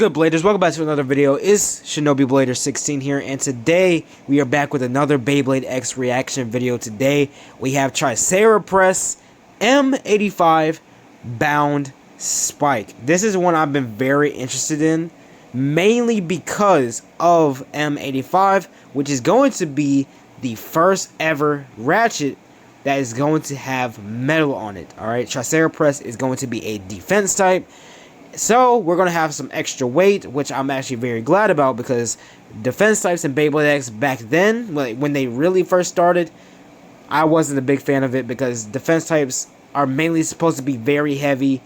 good, Bladers? Welcome back to another video. It's Shinobi Blader 16 here, and today we are back with another Beyblade X reaction video. Today we have Tricera Press M-85 Bound Spike. This is one I've been very interested in, mainly because of M-85, which is going to be the first ever Ratchet that is going to have metal on it. Alright, Tricera Press is going to be a defense type. So, we're going to have some extra weight, which I'm actually very glad about, because defense types in Beyblade X back then, when they really first started, I wasn't a big fan of it, because defense types are mainly supposed to be very heavy,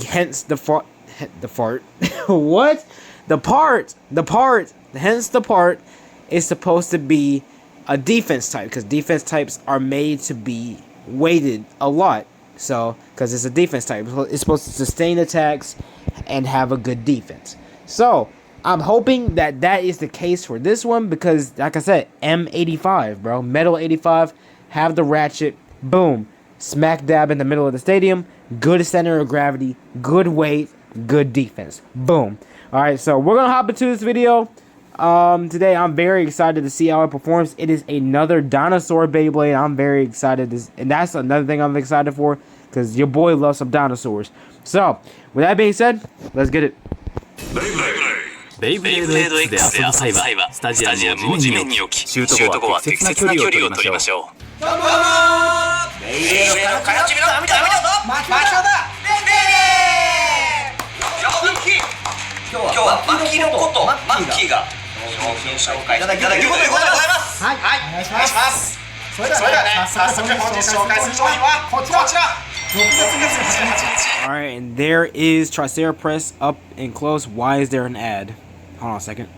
hence the fart, what? The part is supposed to be a defense type, because defense types are made to be weighted a lot. So, because it's a defense type, it's supposed to sustain attacks and have a good defense. So, I'm hoping that that is the case for this one, because, like I said, M85, bro. Metal 85, have the Ratchet, boom. Smack dab in the middle of the stadium, good center of gravity, good weight, good defense. Boom. Alright, so we're going to hop into this video. Today I'm very excited to see how it performs. It is another dinosaur Beyblade. I'm very excited and that's another thing I'm excited for, because your boy loves some dinosaurs. So with that being said, let's get it. Beyblade X で遊ぶ際はスタジアムを地面に置き、シュート後は適切な距離を取りましょう。どうもー、ベイブレードの形見の見たぞ、マキオだ、ベイブレード。今日はマキのことマッキーが商品紹介いただきということでございます。はい、お願いします。それではね、早速本日紹介する商品はこちら。Alright, and there is Tricera Press up and close. Why is there an ad? Hold on a second.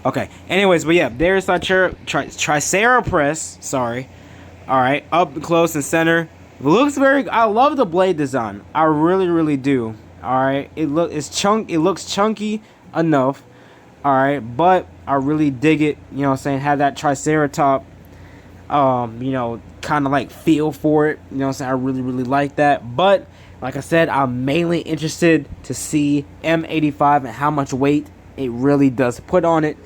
Okay, anyways, but yeah, there's Tricera Press. Sorry. Alright, up close and center. It looks very... I love the blade design. I really do. Alright, it looks chunky enough. Alright, but I really dig it. You know what I'm saying? Have that Triceratop, you know, kind of like feel for it. You know what I'm saying? I really like that. But like I said, I'm mainly interested to see M85 and how much weight it really does put on it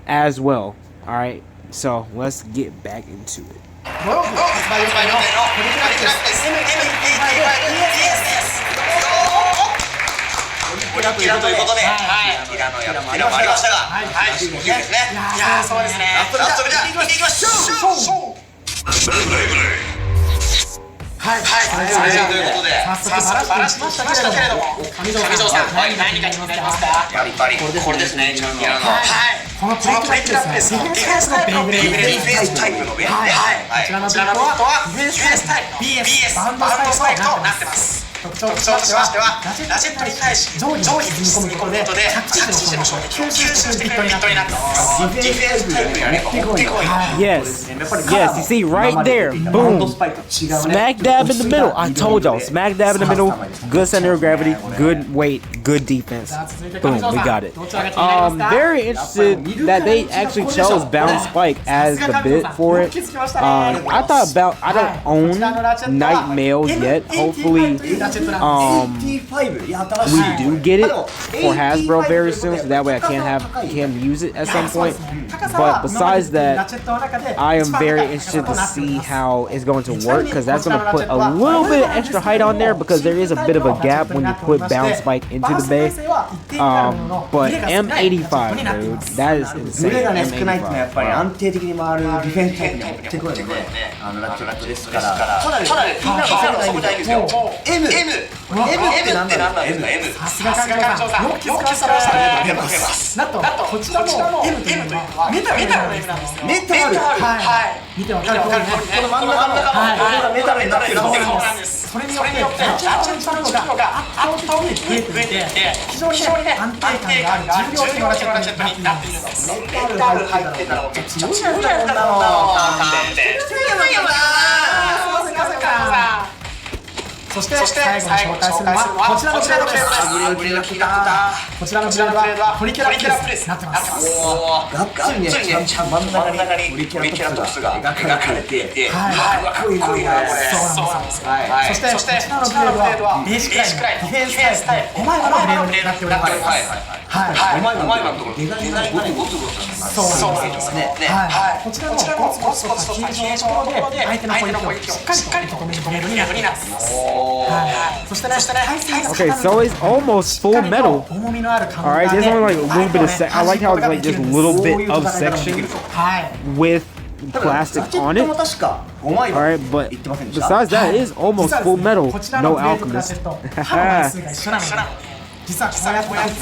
as well. Alright, so let's get back into it.ということで、ティラもありましたが、いいですね。いやー、そうですね。ラストじゃあ行きましょう。はい、それじゃあということで、早速バラしましたけれども、上条さん、何か気になりますか？やっぱりこれですね、チャンピオンの。このプレイクラップですね。ディフェンスタイプのベイブレード。ディフェンスタイプのベイブレード。こちらのビットはディフェンスタイプ BS バウンドスパイクとなってます。特徴としましては、ラチェットに対し上位に積み込むことで着地時の衝撃を吸収してビットになってます。ディフェンスタイプやね、持ってこい。Yes, you see right there, boom, smack dab in the middle. I told y'all, smack dab in the middle, good center of gravity, good weight, good defense. Boom, we got it. Very interested that they actually chose Bound Spike as the bit for it. I thought I don't own Night Mail yet. Hopefully we do get it for Hasbro very soon, so that way I can use it at some point. But besides that, I am very interested to see how it's going to work, because that's going to put a little bit of extra height on there, because there is a bit of a gap when you put Bound Spike into the bay. But M85, dude, that is insane. M ってなんだろう。さすが上条さん、よく気づきましたね。なんとこちらの M というのはメタルの M なんですよ。メタル、はい。見てわかる通りね。この真ん中のメタルになってるそうなんです。それによってラチェットの機能が圧倒的に増えていて、非常に安定感がある重量級のラチェットになっているんです。メタル入ってたのめっちゃ強いんだろうな。強いよな。そうか。そして最後に紹介するのはこちらのブレードです。こちらのブレードはトリケラプレスになってます。がっつりね、ちゃんと真ん中にトリケラトプスが描かれて、かっこいいなこれ。そうなんですよ。そしてこちらのブレードはベーシックライン、ディフェンスタイル5枚刃のブレードになっております。5枚刃のところデザインがゴツゴツしたそうですね。こちらのゴツゴツとした形状のところで相手の攻撃をしっかりと受け止めるブレードになっています。そしてね、Okay, so it's almost full metal. Alright, there's only like a little bit of I like how it's like just a little bit of section with plastic on it. Alright, but besides that, it is almost full metal. No alchemist. 実はこうやって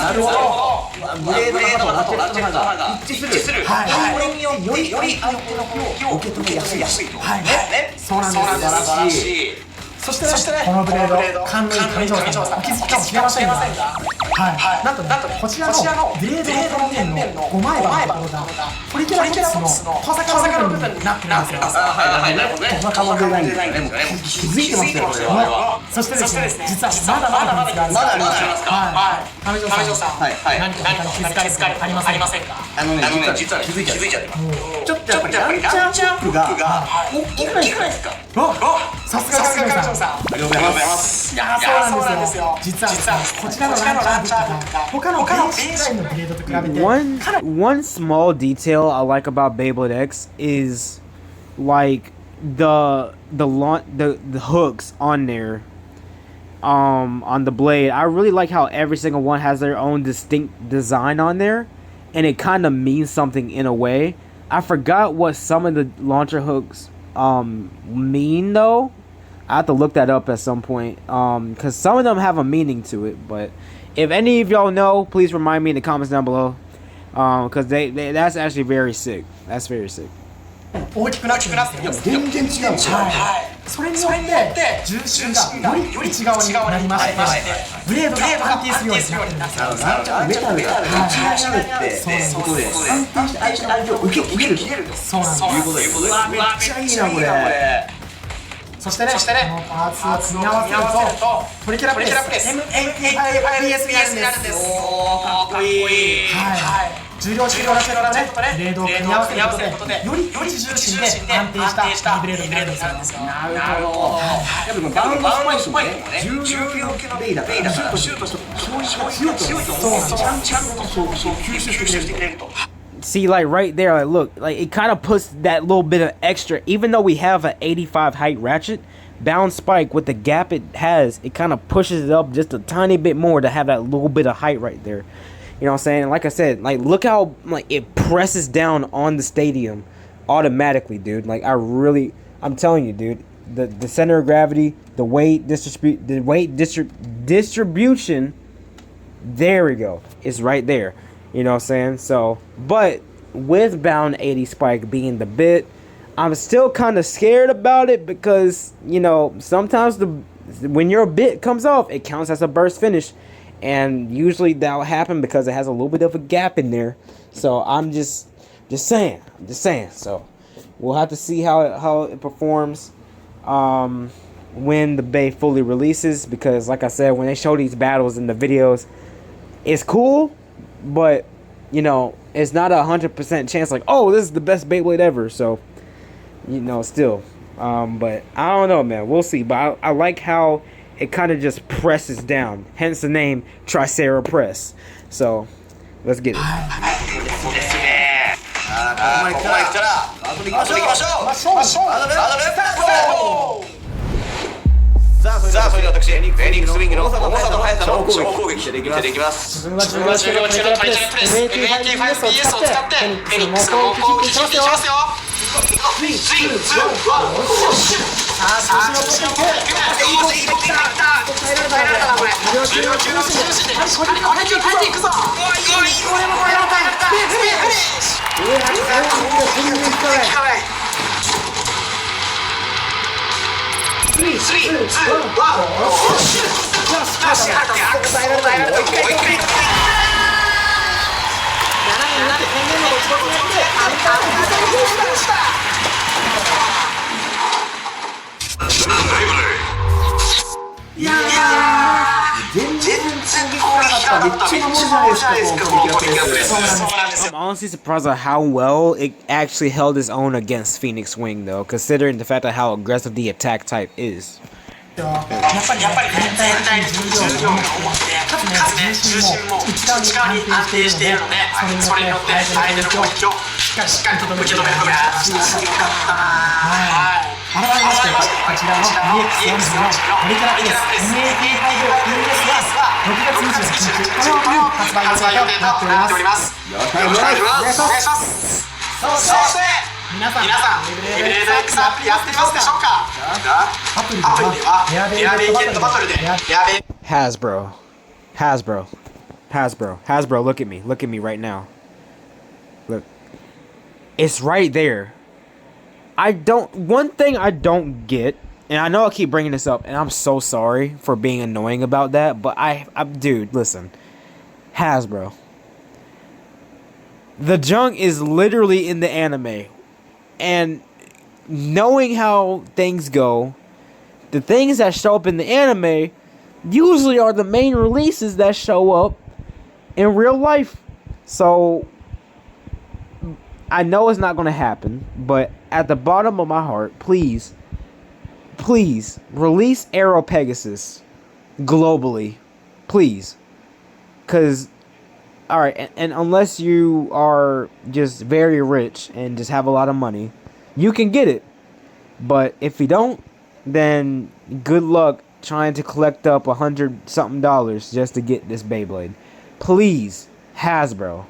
ブレードとラチェットが一致する。これにより相手の攻撃を受け止めやすいと。そうなんです。そしてね、このブレード、勘のいい上条さん、お気づきかもしれませんが、なんとこちらのブレードの表面の5枚刃のところがトリケラトプスの小魚の部分になってるんですよ。小魚デザインですね。気づいてますよこれは。そしてですね、実はまだまだあります。上条さん、何か気づかれありませんか？実は気づいちゃってちょっとやっぱりランチャンプが大きくないですか？さすが上条さん。ありがとうございます。いや、そうなんですよ。実はこちらのランチャーが他のベーシックラインのブレードと比べて One small detail I like about Beyblade X is like the hooks on there on the blade. I really like how every single one has their own distinct design on there, and it kind of means something in a way. I forgot what some of the launcher hooks mean though. I have to look that up at some point, because some of them have a meaning to it. But if any of y'all know, please remind me in the comments down below, because that's actually very sick. That's very sick. 大きくなってるんですよ。全然違う。それによって重心がより内側になりまして、ブレードが安定するようになってるんですよ。メタルが内側になるってことで安定して相手を受けると。そうなんです。いうことです。うわ、めっちゃいいなこれ。そしてね、このパーツを組み合わせるとトリケラプレス M-85BS になるんです。かっこいい。重量ラチェットとね、ブレードを組み合わせることでより内重心で安定したブレードになるんですよ。なるほど。やっぱバウンドスパイクもね、重量級のベイだからシュートして強いと思う。ちゃんと吸収してくれると。See, like right there, like look, like it kind of puts that little bit of extra. Even though we have an 85 height ratchet, bound spike with the gap it has, it kind of pushes it up just a tiny bit more to have that little bit of height right there. You know what I'm saying? Like I said, like look how like it presses down on the stadium automatically, dude. Like I'm telling you, dude, the center of gravity, the weight distribution, there we go. It's right there. You know what I'm saying? So, but with bound 80 spike being the bit, I'm still kind of scared about it because, you know, sometimes when your bit comes off, it counts as a burst finish. And usually that'll happen because it has a little bit of a gap in there. So I'm just saying. So we'll have to see how it performs when the Bay fully releases. Because like I said, when they show these battles in the videos, it's cool. But, you know, it's not 100% chance like, oh, this is the best Beyblade ever. So, you know, still. But I don't know, man. We'll see. But I like how it kind of just presses down. Hence the name Tricera Press. So, let's get it. さあそれでは私フェニックスウィングの重さと速さの超攻撃でいきます。自分は重量中のトリケラプレス M-85BS を使ってフェニックスの猛攻撃していきますよ。3、2、1、さあ調子のいいと耐えられたなこれ。重量中の重心でこれ変えていくぞ。これもこれスピンフィニッシュ。3、2、1、よしよしよしちゃ守るじゃないですか、このプリキュアプレス。そうなんですよ。 I'm honestly surprised at how well it actually held its own against Phoenix Wing, though, considering the fact of how aggressive the attack type is. やっぱりね、全体に重量が重くて、かつね、重心も内側に安定しているので、それによって相手の攻撃をしっかりと受け止めることが強かったな。はい。改めまして、こちらの BX40 のトリケラプレス M-85BS は6月28日火曜日発売予定となっております。よろしくお願いします。そして皆さん、ベイブレード X アプリやってますでしょうか？アプリではエアベイケットバトルでHasbro, look at me right now. Look, it's right there. One thing I don't get, and I know I keep bringing this up, and I'm so sorry for being annoying about that, but dude, listen, Hasbro. The junk is literally in the anime, and knowing how things go, the things that show up in the anime usually are the main releases that show up in real life. So I know it's not going to happen, but at the bottom of my heart, please release Aero Pegasus globally, please. Because, alright, and unless you are just very rich and just have a lot of money, you can get it. But if you don't, then good luck trying to collect up $100-something just to get this Beyblade. Please, Hasbro,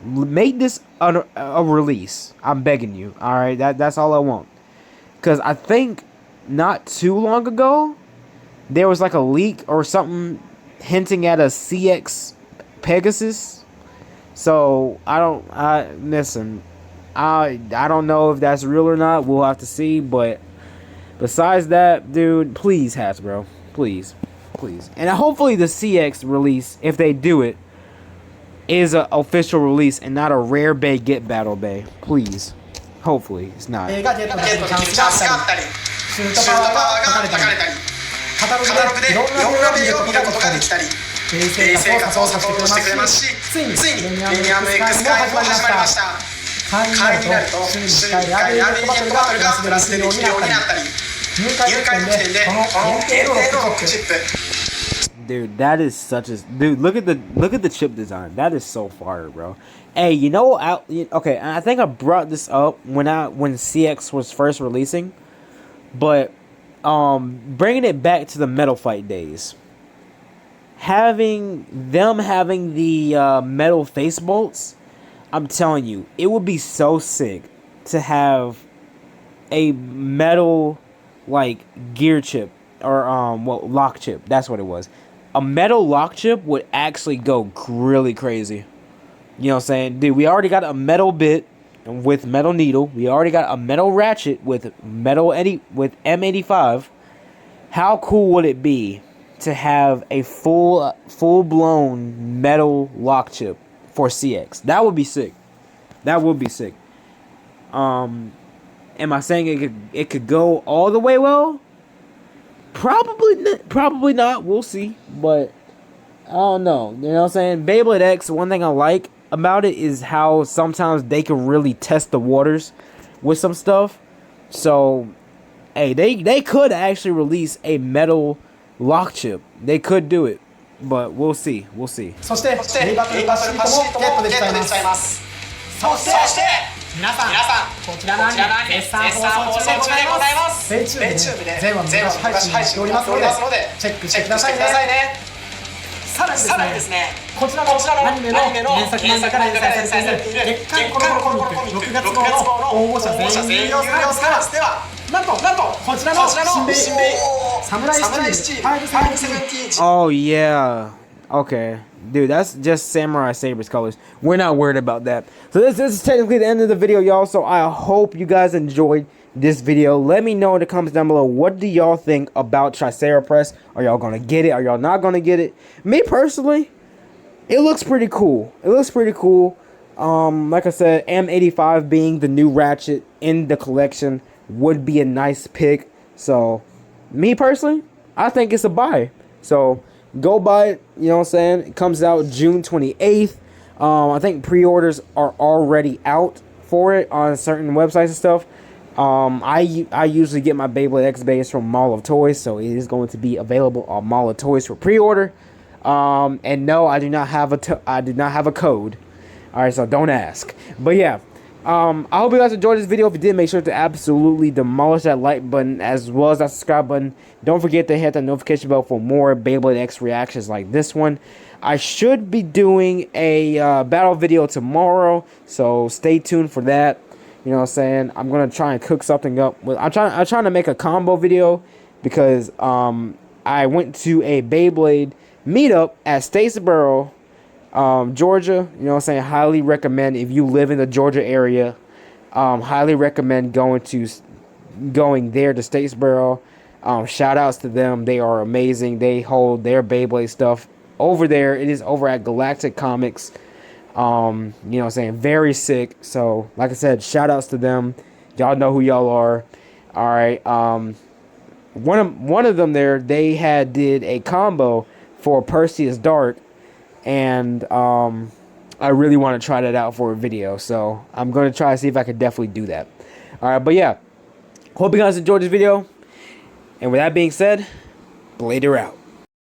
make this a release. I'm begging you. Alright, that's all I want. Because I think not too long ago, there was like a leak or something hinting at a CX Pegasus. So I don't know if that's real or not. We'll have to see. But besides that, dude, please, Hasbro, please, and hopefully the CX release, if they do it, is an official release and not a rare bay get battle bay. Please, hopefully it's not. がゲットできるチャンスがあったり、シュートパワーが書かれたり、カタログでいろんなベイを見ることができたり、ベイ生活をサポートしてくれますし、ついにプレミアム X 会も始まりました。会員になると週に1回エアベイゲットバトルがプラスでできるようになったり、入会特典でこの限定のロックチップ。Dude, that is such a dude. Look at the chip design. That is so fire, bro. Hey, you know, okay, and I think I brought this up when CX was first releasing, but bringing it back to the Metal Fight days, having the metal face bolts, I'm telling you, it would be so sick to have a metal like gear chip or lock chip. That's what it was. A metal lock chip would actually go really crazy. You know what I'm saying? Dude, we already got a metal bit with metal needle. We already got a metal ratchet with M85. How cool would it be to have a full-blown metal lock chip for CX? That would be sick. That would be sick. Am I saying it could go all the way well? Probably not. We'll see. But I don't know. You know what I'm saying? Beyblade X, one thing I like about it is how sometimes they can really test the waters with some stuff. So, hey, they could actually release a metal lock chip. They could do it. But we'll see. We'll see. そしてベイバトルパシートもゲットできちゃいます。そして皆さんこちらのアニメ絶賛放送中でございます。ベイチューブで全話昔配信しておりますのでチェックしてくださいね。さらにですね、こちらのアニメの原作漫画から連載されている月刊コロコロコミック6月号の応募者全員有料サービスではなんとこちらの新ベイサムライスチーム570 Oh yeah. Okay. Dude, that's just Samurai Saber's colors. We're not worried about that. So this is technically the end of the video, y'all. So I hope you guys enjoyed this video. Let me know in the comments down below. What do y'all think about Tricera Press? Are y'all going to get it? Are y'all not going to get it? Me personally, it looks pretty cool. It looks pretty cool. Like I said, M-85 being the new Ratchet in the collection would be a nice pick. So me personally, I think it's a buy. So go buy it. You know what I'm saying? It comes out June 28th. I think pre-orders are already out for it on certain websites and stuff. I usually get my Beyblade X base from Mall of Toys, so it is going to be available on Mall of Toys for pre-order. And no, I do not have a code. All right, so don't ask. But yeah, I hope you guys enjoyed this video. If you did, make sure to absolutely demolish that like button as well as that subscribe button. Don't forget to hit that notification bell for more Beyblade X reactions like this one. I should be doing a battle video tomorrow, so stay tuned for that. You know what I'm saying? I'm gonna try and cook something up. I'm trying to make a combo video because I went to a Beyblade meetup at Statesboro, Georgia. You know what I'm saying? Highly recommend if you live in the Georgia area. Highly recommend going there to Statesboro. Shout outs to them. They are amazing. They hold their Beyblade stuff over there. It is over at Galactic Comics. You know what I'm saying? Very sick. So, like I said, shout outs to them. Y'all know who y'all are. All right. One of them there, they did a combo for Perseus Dark, and I really want to try that out for a video. So I'm going to try to see if I can definitely do that. All right, but yeah, hope you guys enjoyed this video. And with that being said, Blader out.